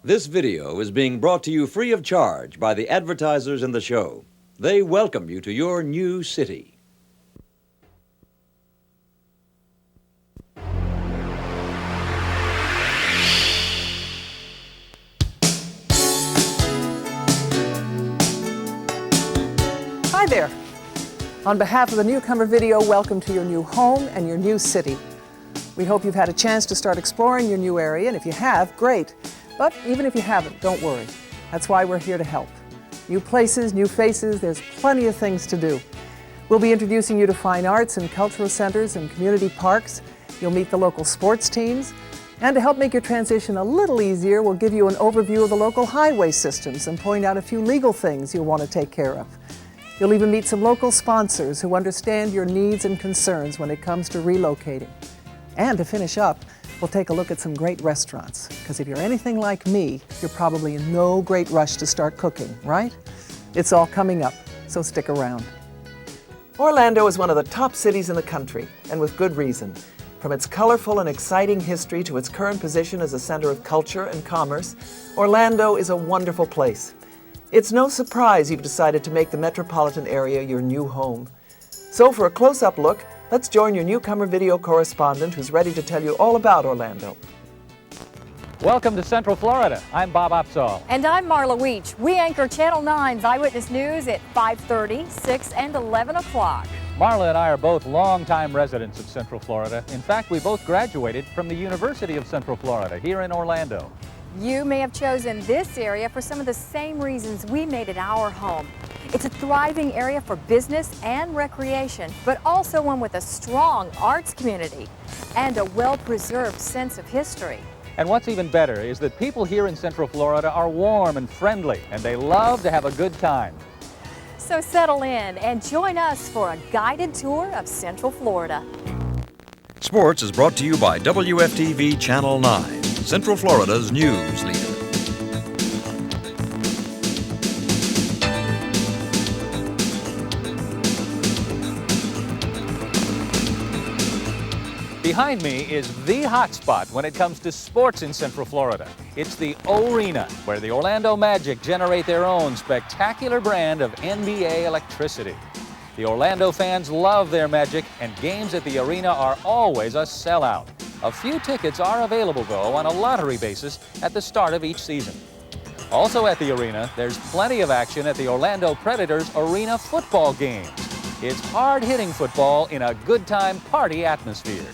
This video is being brought to you free of charge by the advertisers in the show. They welcome you to your new city. Hi there. On behalf of the NewComer Video, welcome to your new home and your new city. We hope you've had a chance to start exploring your new area, and if you have, great. But even if you haven't, don't worry. That's why we're here to help. New places, new faces, there's plenty of things to do. We'll be introducing you to fine arts and cultural centers and community parks. You'll meet the local sports teams. And to help make your transition a little easier, we'll give you an overview of the local highway systems and point out a few legal things you'll want to take care of. You'll even meet some local sponsors who understand your needs and concerns when it comes to relocating. And to finish up, we'll take a look at some great restaurants. Because if you're anything like me, you're probably in no great rush to start cooking, right? It's all coming up, so stick around. Orlando is one of the top cities in the country, and with good reason. From its colorful and exciting history to its current position as a center of culture and commerce, Orlando is a wonderful place. It's no surprise you've decided to make the metropolitan area your new home. So for a close-up look, let's join your NewComer Video correspondent who's ready to tell you all about Orlando. Welcome to Central Florida. I'm Bob Opsahl. And I'm Marla Weech. We anchor Channel 9's Eyewitness News at 5:30, 6, and 11 o'clock. Marla and I are both longtime residents of Central Florida. In fact, we both graduated from the University of Central Florida here in Orlando. You may have chosen this area for some of the same reasons we made it our home. It's a thriving area for business and recreation, but also one with a strong arts community and a well-preserved sense of history. And what's even better is that people here in Central Florida are warm and friendly, and they love to have a good time. So settle in and join us for a guided tour of Central Florida. Sports is brought to you by WFTV Channel 9, Central Florida's news leader. Behind me is the hotspot when it comes to sports in Central Florida. It's the O-Arena, where the Orlando Magic generate their own spectacular brand of NBA electricity. The Orlando fans love their Magic, and games at the arena are always a sellout. A few tickets are available, though, on a lottery basis at the start of each season. Also at the arena, there's plenty of action at the Orlando Predators arena football games. It's hard-hitting football in a good-time party atmosphere.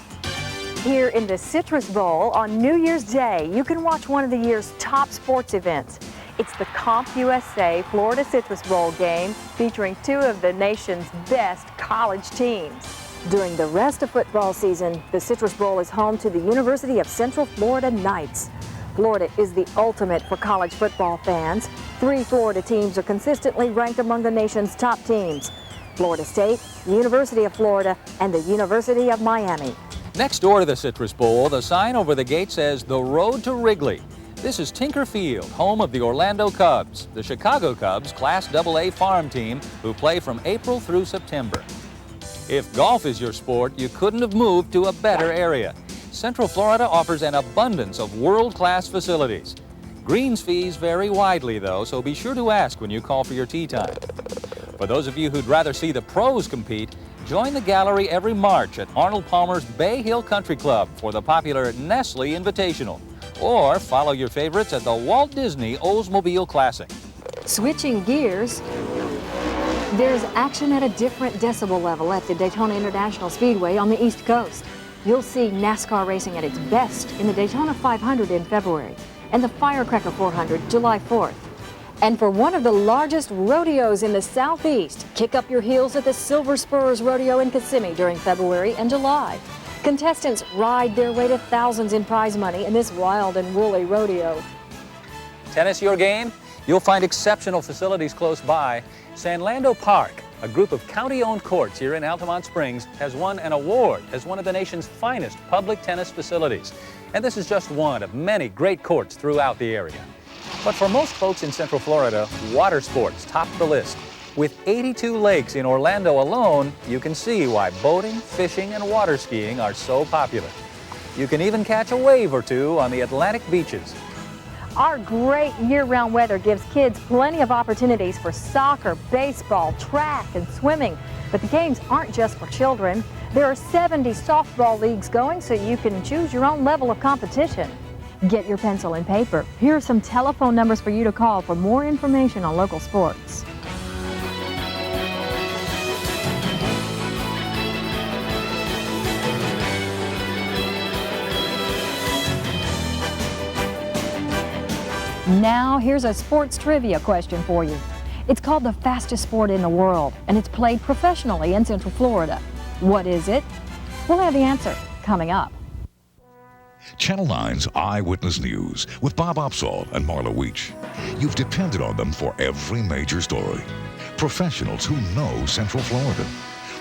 Here in the Citrus Bowl on New Year's Day, you can watch one of the year's top sports events. It's the CompUSA Florida Citrus Bowl game featuring two of the nation's best college teams. During the rest of football season, the Citrus Bowl is home to the University of Central Florida Knights. Florida is the ultimate for college football fans. 3 Florida teams are consistently ranked among the nation's top teams: Florida State, the University of Florida, and the University of Miami. Next door to the Citrus Bowl, the sign over the gate says The Road to Wrigley. This is Tinker Field, home of the Orlando Cubs, the Chicago Cubs Class AA farm team who play from April through September. If golf is your sport, you couldn't have moved to a better area. Central Florida offers an abundance of world-class facilities. Greens fees vary widely, though, so be sure to ask when you call for your tee time. For those of you who'd rather see the pros compete, join the gallery every March at Arnold Palmer's Bay Hill Country Club for the popular Nestle Invitational. Or follow your favorites at the Walt Disney Oldsmobile Classic. Switching gears, there's action at a different decibel level at the Daytona International Speedway on the East Coast. You'll see NASCAR racing at its best in the Daytona 500 in February and the Firecracker 400 July 4th. And for one of the largest rodeos in the Southeast, kick up your heels at the Silver Spurs Rodeo in Kissimmee during February and July. Contestants ride their way to thousands in prize money in this wild and woolly rodeo. Tennis your game? You'll find exceptional facilities close by. Sanlando Park, a group of county-owned courts here in Altamont Springs, has won an award as one of the nation's finest public tennis facilities. And this is just one of many great courts throughout the area. But for most folks in Central Florida, water sports top the list. With 82 lakes in Orlando alone, you can see why boating, fishing, and water skiing are so popular. You can even catch a wave or two on the Atlantic beaches. Our great year-round weather gives kids plenty of opportunities for soccer, baseball, track, and swimming. But the games aren't just for children. There are 70 softball leagues going, so you can choose your own level of competition. Get your pencil and paper. Here are some telephone numbers for you to call for more information on local sports. Now, here's a sports trivia question for you. It's called the fastest sport in the world, and it's played professionally in Central Florida. What is it? We'll have the answer coming up. Channel 9's Eyewitness News with Bob Opsahl and Marla Weech. You've depended on them for every major story. Professionals who know Central Florida,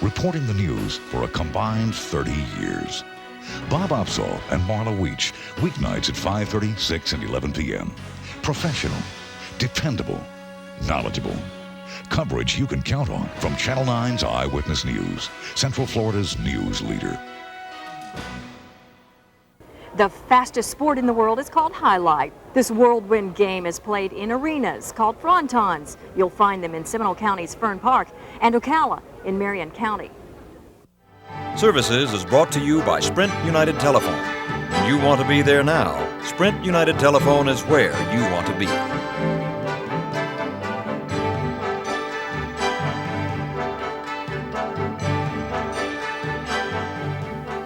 reporting the news for a combined 30 years. Bob Opsahl and Marla Weech, weeknights at 5:30, 6, and 11 p.m. Professional, dependable, knowledgeable. Coverage you can count on from Channel 9's Eyewitness News, Central Florida's news leader. The fastest sport in the world is called highlight. This whirlwind game is played in arenas called frontons. You'll find them in Seminole County's Fern Park and Ocala in Marion County. Services is brought to you by Sprint United Telephone. When you want to be there now, Sprint United Telephone is where you want to be.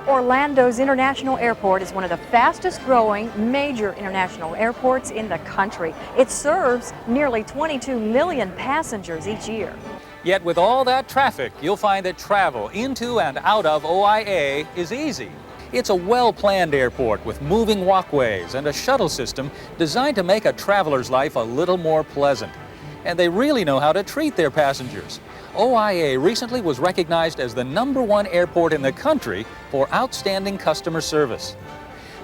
Orlando's International Airport is one of the fastest growing major international airports in the country. It serves nearly 22 million passengers each year. Yet with all that traffic, you'll find that travel into and out of OIA is easy. It's a well-planned airport with moving walkways and a shuttle system designed to make a traveler's life a little more pleasant. And they really know how to treat their passengers. OIA recently was recognized as the #1 airport in the country for outstanding customer service.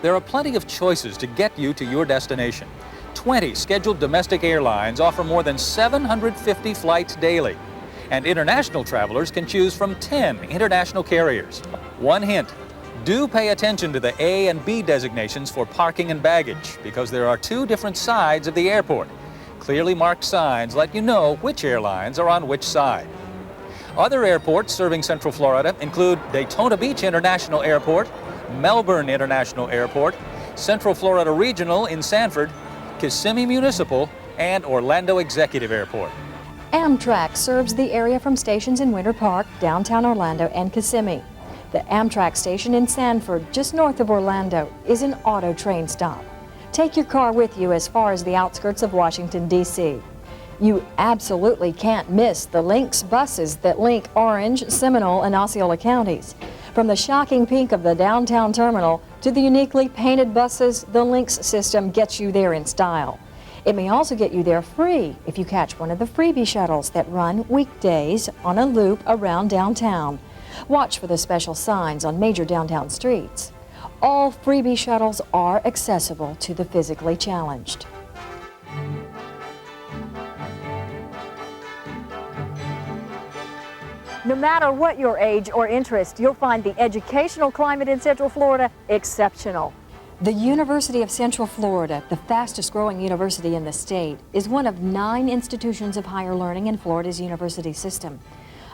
There are plenty of choices to get you to your destination. 20 scheduled domestic airlines offer more than 750 flights daily. And international travelers can choose from 10 international carriers. One hint, do pay attention to the A and B designations for parking and baggage, because there are two different sides of the airport. Clearly marked signs let you know which airlines are on which side. Other airports serving Central Florida include Daytona Beach International Airport, Melbourne International Airport, Central Florida Regional in Sanford, Kissimmee Municipal, and Orlando Executive Airport. Amtrak serves the area from stations in Winter Park, downtown Orlando, and Kissimmee. The Amtrak station in Sanford, just north of Orlando, is an auto train stop. Take your car with you as far as the outskirts of Washington, D.C. You absolutely can't miss the Lynx buses that link Orange, Seminole, and Osceola counties. From the shocking pink of the downtown terminal to the uniquely painted buses, the Lynx system gets you there in style. It may also get you there free if you catch one of the freebie shuttles that run weekdays on a loop around downtown. Watch for the special signs on major downtown streets. All freebie shuttles are accessible to the physically challenged. No matter what your age or interest, you'll find the educational climate in Central Florida exceptional. The University of Central Florida, the fastest growing university in the state, is one of 9 institutions of higher learning in Florida's university system.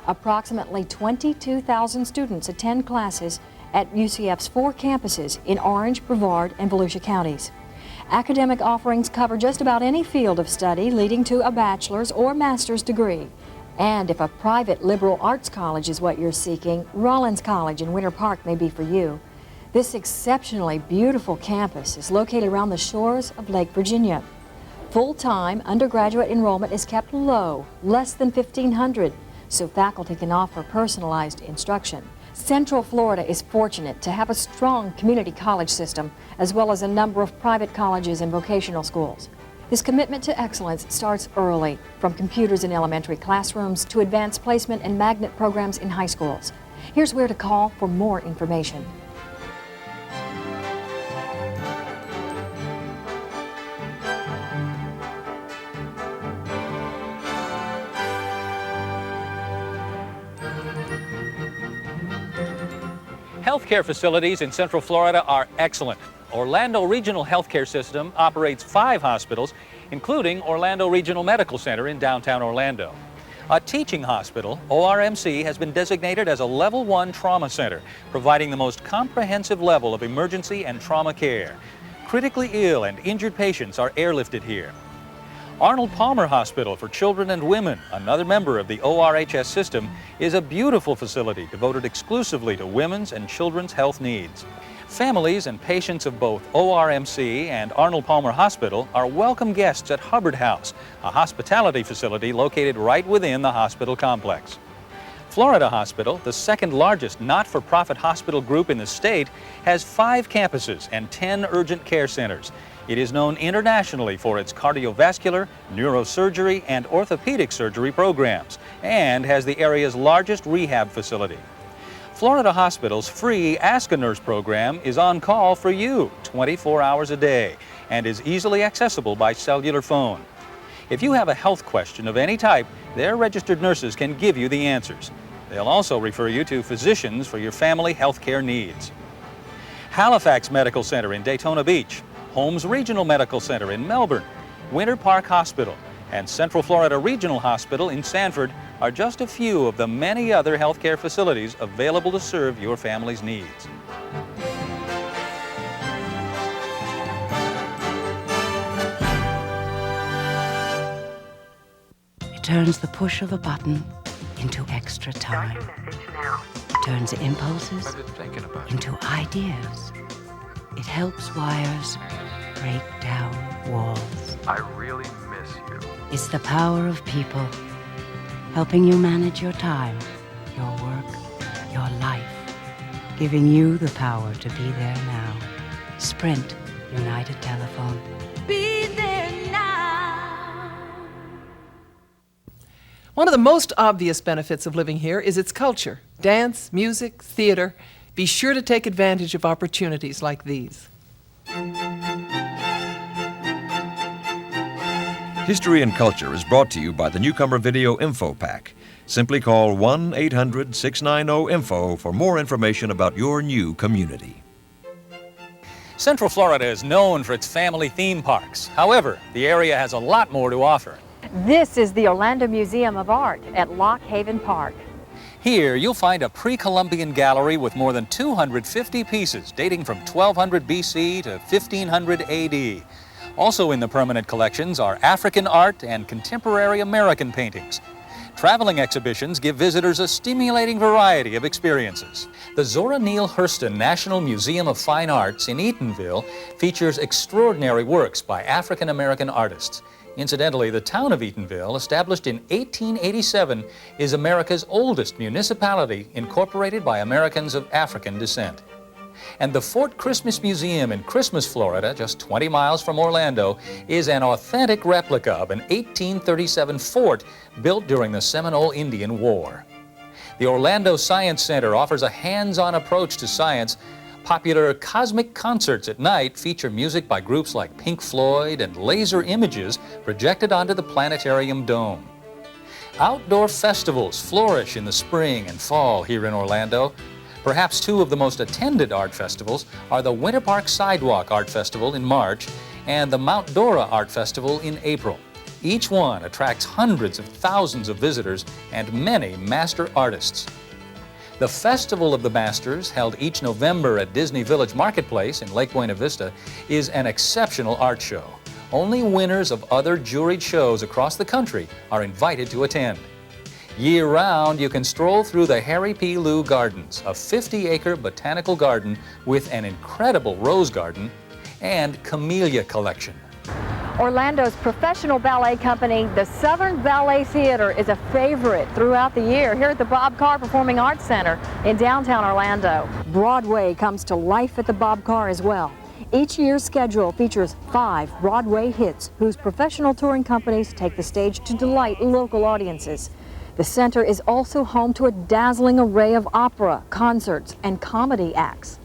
Approximately 22,000 students attend classes at UCF's 4 campuses in Orange, Brevard, and Volusia counties. Academic offerings cover just about any field of study leading to a bachelor's or master's degree. And if a private liberal arts college is what you're seeking, Rollins College in Winter Park may be for you. This exceptionally beautiful campus is located around the shores of Lake Virginia. Full-time undergraduate enrollment is kept low, less than 1,500, so faculty can offer personalized instruction. Central Florida is fortunate to have a strong community college system, as well as a number of private colleges and vocational schools. This commitment to excellence starts early, from computers in elementary classrooms to advanced placement and magnet programs in high schools. Here's where to call for more information. Healthcare facilities in Central Florida are excellent. Orlando Regional Healthcare System operates 5 hospitals, including Orlando Regional Medical Center in downtown Orlando. A teaching hospital, ORMC, has been designated as a Level 1 trauma center, providing the most comprehensive level of emergency and trauma care. Critically ill and injured patients are airlifted here. Arnold Palmer Hospital for Children and Women, another member of the ORHS system, is a beautiful facility devoted exclusively to women's and children's health needs. Families and patients of both ORMC and Arnold Palmer Hospital are welcome guests at Hubbard House, a hospitality facility located right within the hospital complex. Florida Hospital, the second largest not-for-profit hospital group in the state, has 5 campuses and 10 urgent care centers. It is known internationally for its cardiovascular, neurosurgery, and orthopedic surgery programs, and has the area's largest rehab facility. Florida Hospital's free Ask a Nurse program is on call for you 24 hours a day and is easily accessible by cellular phone. If you have a health question of any type, their registered nurses can give you the answers. They'll also refer you to physicians for your family health care needs. Halifax Medical Center in Daytona Beach, Holmes Regional Medical Center in Melbourne, Winter Park Hospital, and Central Florida Regional Hospital in Sanford are just a few of the many other healthcare facilities available to serve your family's needs. It turns the push of a button into extra time. Turns impulses into ideas. It helps wires break down walls. I really miss you. It's the power of people, helping you manage your time, your work, your life, giving you the power to be there now. Sprint United Telephone. Be there now. One of the most obvious benefits of living here is its culture. Dance, music, theater. Be sure to take advantage of opportunities like these. History and Culture is brought to you by the NewComer Video Info Pack. Simply call 1-800-690-INFO for more information about your new community. Central Florida is known for its family theme parks. However, the area has a lot more to offer. This is the Orlando Museum of Art at Lock Haven Park. Here, you'll find a pre-Columbian gallery with more than 250 pieces dating from 1200 BC to 1500 AD. Also in the permanent collections are African art and contemporary American paintings. Traveling exhibitions give visitors a stimulating variety of experiences. The Zora Neale Hurston National Museum of Fine Arts in Eatonville features extraordinary works by African American artists. Incidentally, the town of Eatonville, established in 1887, is America's oldest municipality incorporated by Americans of African descent. And the Fort Christmas Museum in Christmas, Florida, just 20 miles from Orlando, is an authentic replica of an 1837 fort built during the Seminole Indian War. The Orlando Science Center offers a hands-on approach to science. Popular cosmic concerts at night feature music by groups like Pink Floyd and laser images projected onto the planetarium dome. Outdoor festivals flourish in the spring and fall here in Orlando. Perhaps 2 of the most attended art festivals are the Winter Park Sidewalk Art Festival in March and the Mount Dora Art Festival in April. Each one attracts hundreds of thousands of visitors and many master artists. The Festival of the Masters, held each November at Disney Village Marketplace in Lake Buena Vista, is an exceptional art show. Only winners of other juried shows across the country are invited to attend. Year-round, you can stroll through the Harry P. Lou Gardens, a 50-acre botanical garden with an incredible rose garden and camellia collection. Orlando's professional ballet company, the Southern Ballet Theater, is a favorite throughout the year here at the Bob Carr Performing Arts Center in downtown Orlando. Broadway comes to life at the Bob Carr as well. Each year's schedule features 5 Broadway hits whose professional touring companies take the stage to delight local audiences. The center is also home to a dazzling array of opera, concerts, and comedy acts.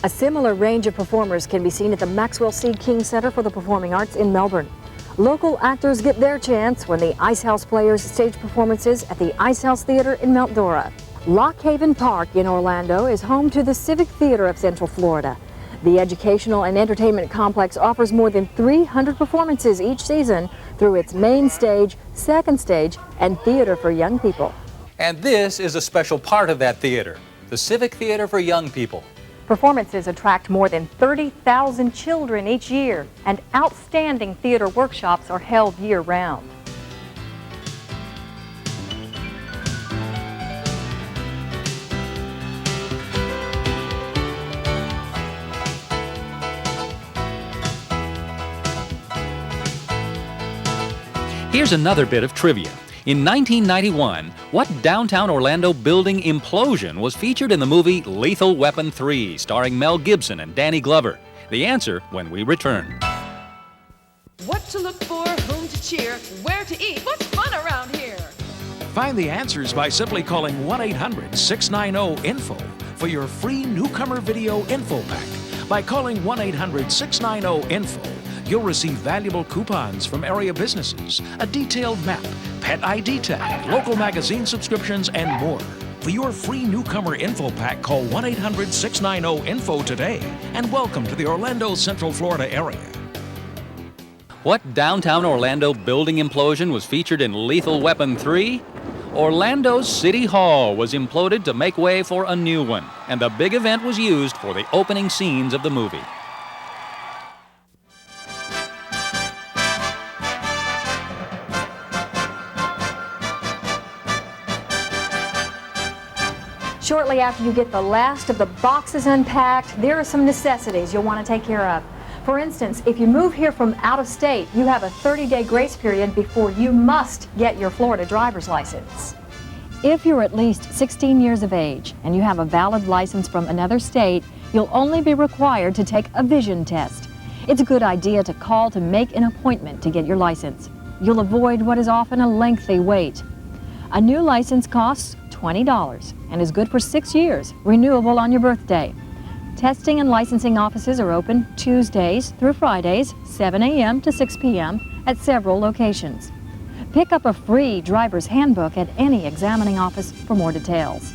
A similar range of performers can be seen at the Maxwell C. King Center for the Performing Arts in Melbourne. Local actors get their chance when the Ice House Players stage performances at the Ice House Theater in Mount Dora. Lock Haven Park in Orlando is home to the Civic Theater of Central Florida. The educational and entertainment complex offers more than 300 performances each season through its main stage, second stage, and theater for young people. And this is a special part of that theater, the Civic Theater for Young People. Performances attract more than 30,000 children each year, and outstanding theater workshops are held year-round. Here's another bit of trivia. In 1991, what downtown Orlando building implosion was featured in the movie Lethal Weapon 3, starring Mel Gibson and Danny Glover? The answer when we return. What to look for, whom to cheer, where to eat, what's fun around here? Find the answers by simply calling 1-800-690-INFO for your free NewComer Video Info Pack. By calling 1-800-690-INFO, you'll receive valuable coupons from area businesses, a detailed map, pet ID tag, local magazine subscriptions, and more. For your free NewComer Info Pack, call 1-800-690-INFO today, and welcome to the Orlando, Central Florida area. What downtown Orlando building implosion was featured in Lethal Weapon 3? Orlando's City Hall was imploded to make way for a new one, and the big event was used for the opening scenes of the movie. Shortly after you get the last of the boxes unpacked, there are some necessities you'll want to take care of. For instance, if you move here from out of state, you have a 30-day grace period before you must get your Florida driver's license. If you're at least 16 years of age and you have a valid license from another state, you'll only be required to take a vision test. It's a good idea to call to make an appointment to get your license. You'll avoid what is often a lengthy wait. A new license costs $20 and is good for 6 years, renewable on your birthday. Testing and licensing offices are open Tuesdays through Fridays, 7 a.m. to 6 p.m. at several locations. Pick up a free driver's handbook at any examining office for more details.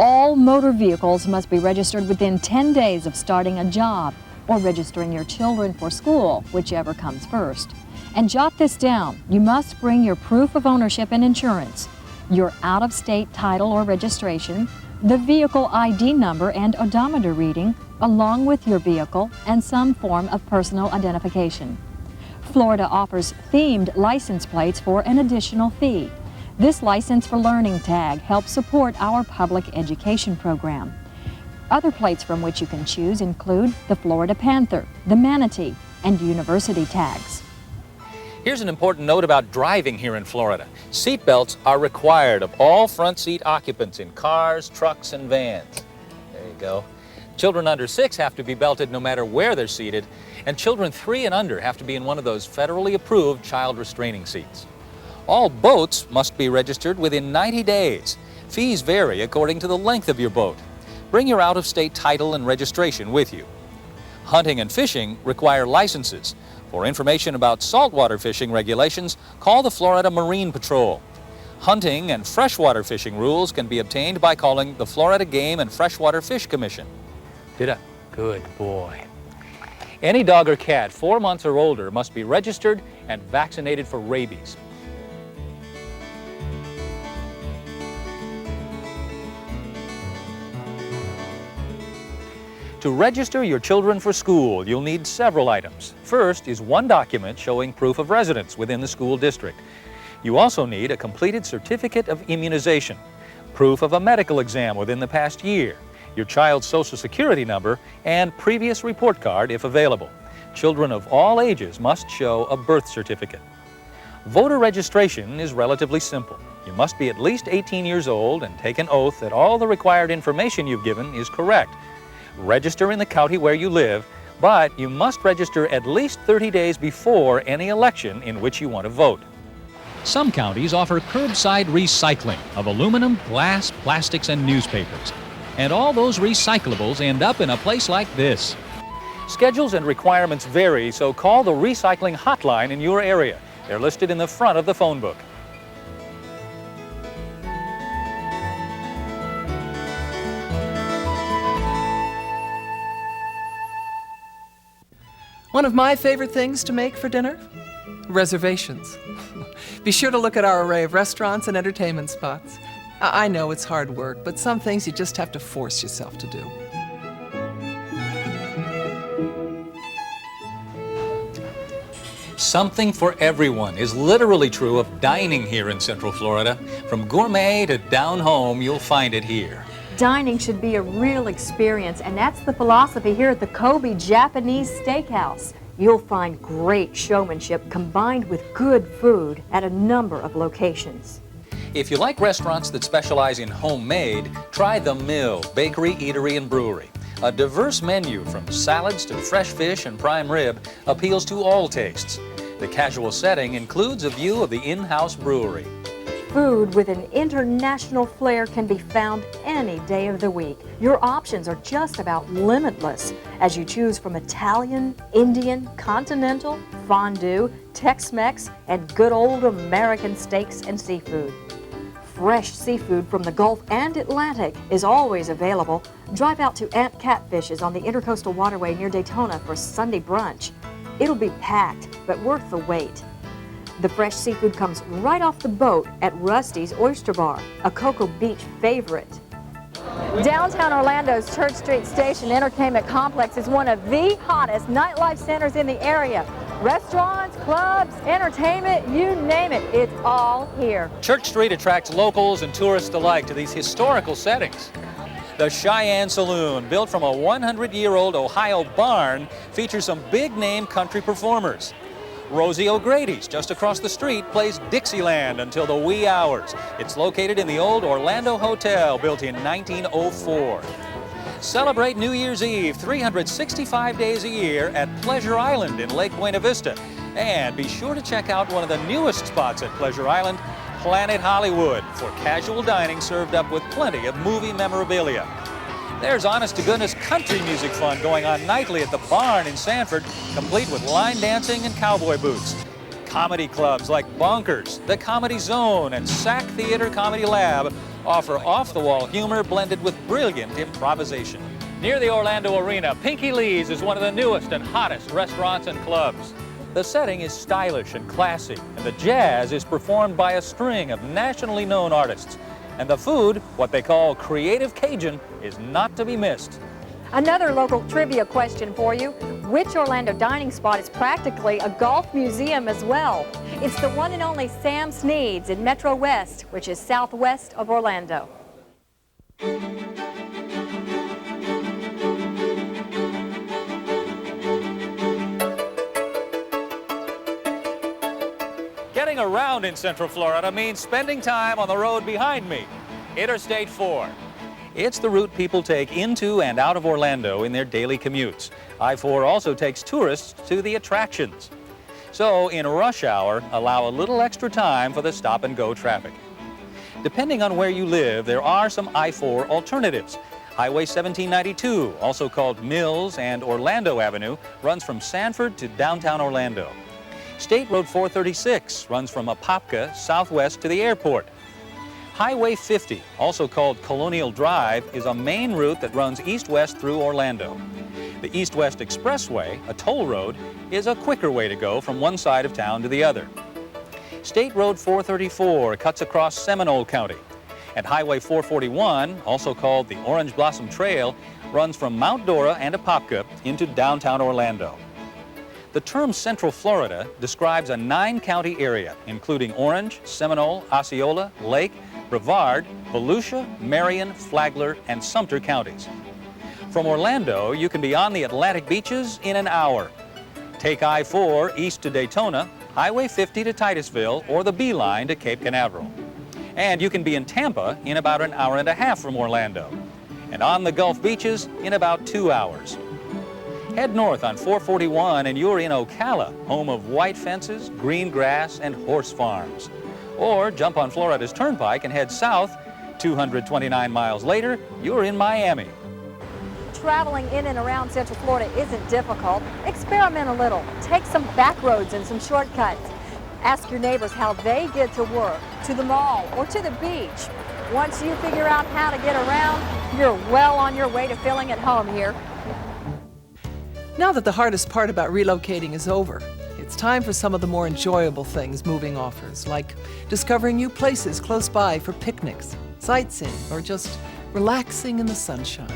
All motor vehicles must be registered within 10 days of starting a job or registering your children for school, whichever comes first. And jot this down, you must bring your proof of ownership and insurance, your out-of-state title or registration, the vehicle ID number and odometer reading, along with your vehicle and some form of personal identification. Florida offers themed license plates for an additional fee. This License for Learning tag helps support our public education program. Other plates from which you can choose include the Florida Panther, the Manatee, and university tags. Here's an important note about driving here in Florida. Seatbelts are required of all front seat occupants in cars, trucks, and vans. There you go. Children under 6 have to be belted no matter where they're seated, and children 3 and under have to be in one of those federally approved child restraining seats. All boats must be registered within 90 days. Fees vary according to the length of your boat. Bring your out-of-state title and registration with you. Hunting and fishing require licenses. For information about saltwater fishing regulations, call the Florida Marine Patrol. Hunting and freshwater fishing rules can be obtained by calling the Florida Game and Freshwater Fish Commission. Good boy. Any dog or cat 4 months or older must be registered and vaccinated for rabies. To register your children for school, you'll need several items. First is one document showing proof of residence within the school district. You also need a completed certificate of immunization, proof of a medical exam within the past year, your child's Social Security number, and previous report card if available. Children of all ages must show a birth certificate. Voter registration is relatively simple. You must be at least 18 years old and take an oath that all the required information you've given is correct. Register in the county where you live, but you must register at least 30 days before any election in which you want to vote. Some counties offer curbside recycling of aluminum, glass, plastics, and newspapers. And all those recyclables end up in a place like this. Schedules and requirements vary, so call the recycling hotline in your area. They're listed in the front of the phone book. One of my favorite things to make for dinner? Reservations. Be sure to look at our array of restaurants and entertainment spots. I know it's hard work, but some things you just have to force yourself to do. Something for everyone is literally true of dining here in Central Florida. From gourmet to down home, you'll find it here. Dining should be a real experience, and that's the philosophy here at the Kobe Japanese Steakhouse. You'll find great showmanship combined with good food at a number of locations. If you like restaurants that specialize in homemade, try The Mill Bakery, Eatery, and Brewery. A diverse menu from salads to fresh fish and prime rib appeals to all tastes. The casual setting includes a view of the in-house brewery. Food with an international flair can be found any day of the week. Your options are just about limitless as you choose from Italian, Indian, continental, fondue, Tex-Mex, and good old American steaks and seafood. Fresh seafood from the Gulf and Atlantic is always available. Drive out to Aunt Catfish's on the Intercoastal Waterway near Daytona for Sunday brunch. It'll be packed, but worth the wait. The fresh seafood comes right off the boat at Rusty's Oyster Bar, a Cocoa Beach favorite. Downtown Orlando's Church Street Station Entertainment Complex is one of the hottest nightlife centers in the area. Restaurants, clubs, entertainment, you name it, it's all here. Church Street attracts locals and tourists alike to these historical settings. The Cheyenne Saloon, built from a 100-year-old Ohio barn, features some big-name country performers. Rosie O'Grady's, just across the street, plays Dixieland until the wee hours. It's located in the old Orlando Hotel, built in 1904. Celebrate New Year's Eve 365 days a year at Pleasure Island in Lake Buena Vista. And be sure to check out one of the newest spots at Pleasure Island, Planet Hollywood, for casual dining served up with plenty of movie memorabilia. There's honest-to-goodness country music fun going on nightly at the Barn in Sanford, complete with line dancing and cowboy boots. Comedy clubs like Bonkers, the Comedy Zone, and Sac Theater Comedy Lab offer off-the-wall humor blended with brilliant improvisation. Near the Orlando Arena, Pinky Lee's is one of the newest and hottest restaurants and clubs. The setting is stylish and classy, and the jazz is performed by a string of nationally known artists. And the food, what they call creative Cajun, is not to be missed. Another local trivia question for you. Which Orlando dining spot is practically a golf museum as well? It's the one and only Sam Sneed's in Metro West, which is southwest of Orlando. Getting around in Central Florida means spending time on the road behind me, Interstate 4. It's the route people take into and out of Orlando in their daily commutes. I-4 also takes tourists to the attractions. So in rush hour, allow a little extra time for the stop-and-go traffic. Depending on where you live, there are some I-4 alternatives. Highway 1792, also called Mills and Orlando Avenue, runs from Sanford to downtown Orlando. State Road 436 runs from Apopka southwest to the airport. Highway 50, also called Colonial Drive, is a main route that runs east-west through Orlando. The East-West Expressway, a toll road, is a quicker way to go from one side of town to the other. State Road 434 cuts across Seminole County. And Highway 441, also called the Orange Blossom Trail, runs from Mount Dora and Apopka into downtown Orlando. The term Central Florida describes a 9-county area, including Orange, Seminole, Osceola, Lake, Brevard, Volusia, Marion, Flagler, and Sumter counties. From Orlando, you can be on the Atlantic beaches in an hour. Take I-4 east to Daytona, Highway 50 to Titusville, or the B-line to Cape Canaveral. And you can be in Tampa in about an hour and a half from Orlando. And on the Gulf beaches in about 2 hours. Head north on 441 and you're in Ocala, home of white fences, green grass, and horse farms. Or jump on Florida's Turnpike and head south. 229 miles later, you're in Miami. Traveling in and around Central Florida isn't difficult. Experiment a little. Take some back roads and some shortcuts. Ask your neighbors how they get to work, to the mall, or to the beach. Once you figure out how to get around, you're well on your way to feeling at home here. Now that the hardest part about relocating is over, it's time for some of the more enjoyable things moving offers, like discovering new places close by for picnics, sightseeing, or just relaxing in the sunshine.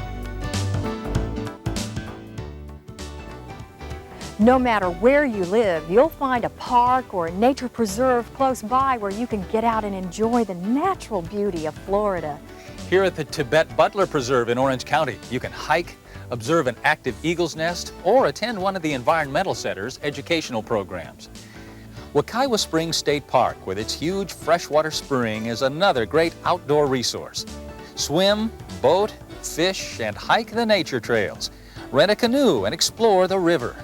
No matter where you live, you'll find a park or a nature preserve close by where you can get out and enjoy the natural beauty of Florida. Here at the Tibet Butler Preserve in Orange County, you can hike, observe an active eagle's nest, or attend one of the Environmental Center's educational programs. Wekiwa Springs State Park, with its huge freshwater spring, is another great outdoor resource. Swim, boat, fish, and hike the nature trails. Rent a canoe and explore the river.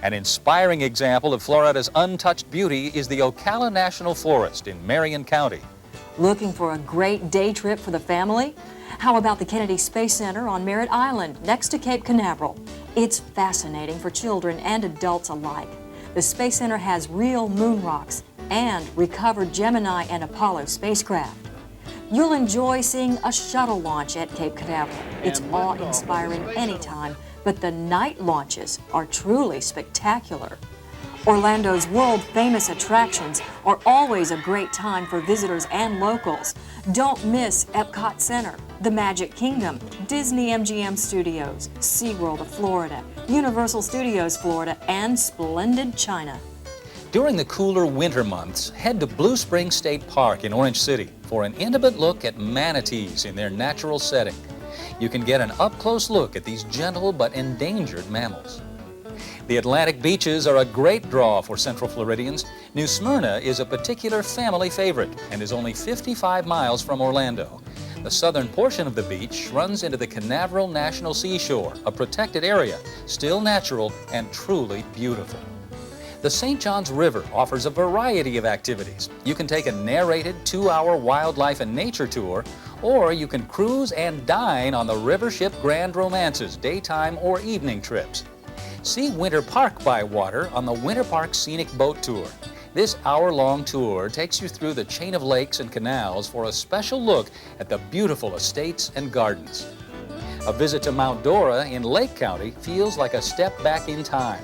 An inspiring example of Florida's untouched beauty is the Ocala National Forest in Marion County. Looking for a great day trip for the family? How about the Kennedy Space Center on Merritt Island, next to Cape Canaveral? It's fascinating for children and adults alike. The Space Center has real moon rocks and recovered Gemini and Apollo spacecraft. You'll enjoy seeing a shuttle launch at Cape Canaveral. It's awe-inspiring anytime, but the night launches are truly spectacular. Orlando's world-famous attractions are always a great time for visitors and locals. Don't miss Epcot Center, the Magic Kingdom, Disney MGM Studios, SeaWorld of Florida, Universal Studios Florida, and splendid China. During the cooler winter months, head to Blue Springs State Park in Orange City for an intimate look at manatees in their natural setting. You can get an up-close look at these gentle but endangered mammals. The Atlantic beaches are a great draw for Central Floridians. New Smyrna is a particular family favorite and is only 55 miles from Orlando. The southern portion of the beach runs into the Canaveral National Seashore, a protected area, still natural and truly beautiful. The St. Johns River offers a variety of activities. You can take a narrated 2-hour wildlife and nature tour, or you can cruise and dine on the river ship Grand Romance's daytime or evening trips. See Winter Park by water on the Winter Park Scenic Boat Tour. This hour-long tour takes you through the chain of lakes and canals for a special look at the beautiful estates and gardens. A visit to Mount Dora in Lake County feels like a step back in time.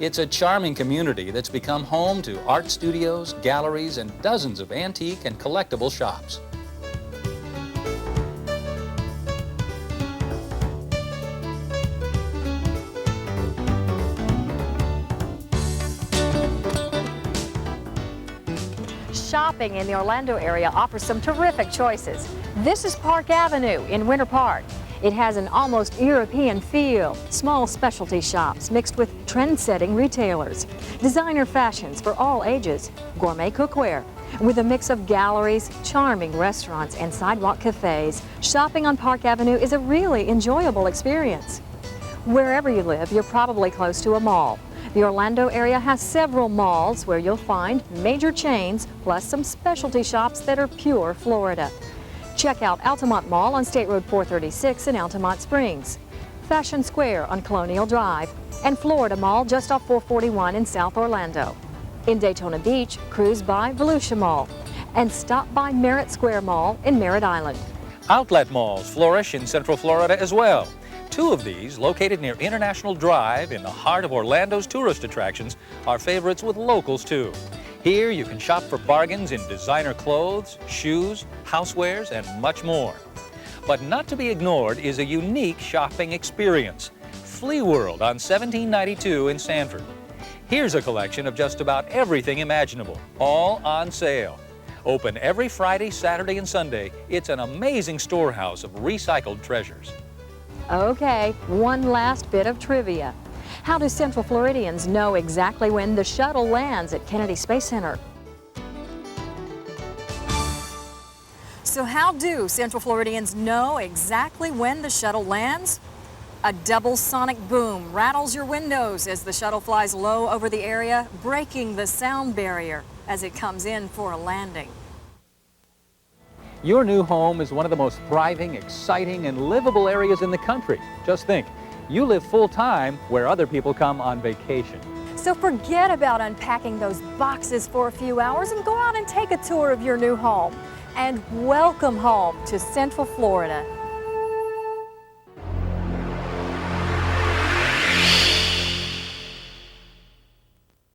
It's a charming community that's become home to art studios, galleries, and dozens of antique and collectible shops. Shopping in the Orlando area offers some terrific choices. This is Park Avenue in Winter Park. It has an almost European feel, small specialty shops mixed with trend-setting retailers, designer fashions for all ages, gourmet cookware. With a mix of galleries, charming restaurants, and sidewalk cafes, shopping on Park Avenue is a really enjoyable experience. Wherever you live, you're probably close to a mall. The Orlando area has several malls where you'll find major chains, plus some specialty shops that are pure Florida. Check out Altamont Mall on State Road 436 in Altamont Springs, Fashion Square on Colonial Drive, and Florida Mall just off 441 in South Orlando. In Daytona Beach, cruise by Volusia Mall, and stop by Merritt Square Mall in Merritt Island. Outlet malls flourish in Central Florida as well. 2 of these, located near International Drive in the heart of Orlando's tourist attractions, are favorites with locals too. Here you can shop for bargains in designer clothes, shoes, housewares, and much more. But not to be ignored is a unique shopping experience. Flea World on 1792 in Sanford. Here's a collection of just about everything imaginable, all on sale. Open every Friday, Saturday, and Sunday, it's an amazing storehouse of recycled treasures. Okay, one last bit of trivia. How do Central Floridians know exactly when the shuttle lands at Kennedy Space Center? So how do Central Floridians know exactly when the shuttle lands? A double sonic boom rattles your windows as the shuttle flies low over the area, breaking the sound barrier as it comes in for a landing. Your new home is one of the most thriving, exciting, and livable areas in the country. Just think, you live full-time where other people come on vacation. So forget about unpacking those boxes for a few hours and go out and take a tour of your new home. And welcome home to Central Florida.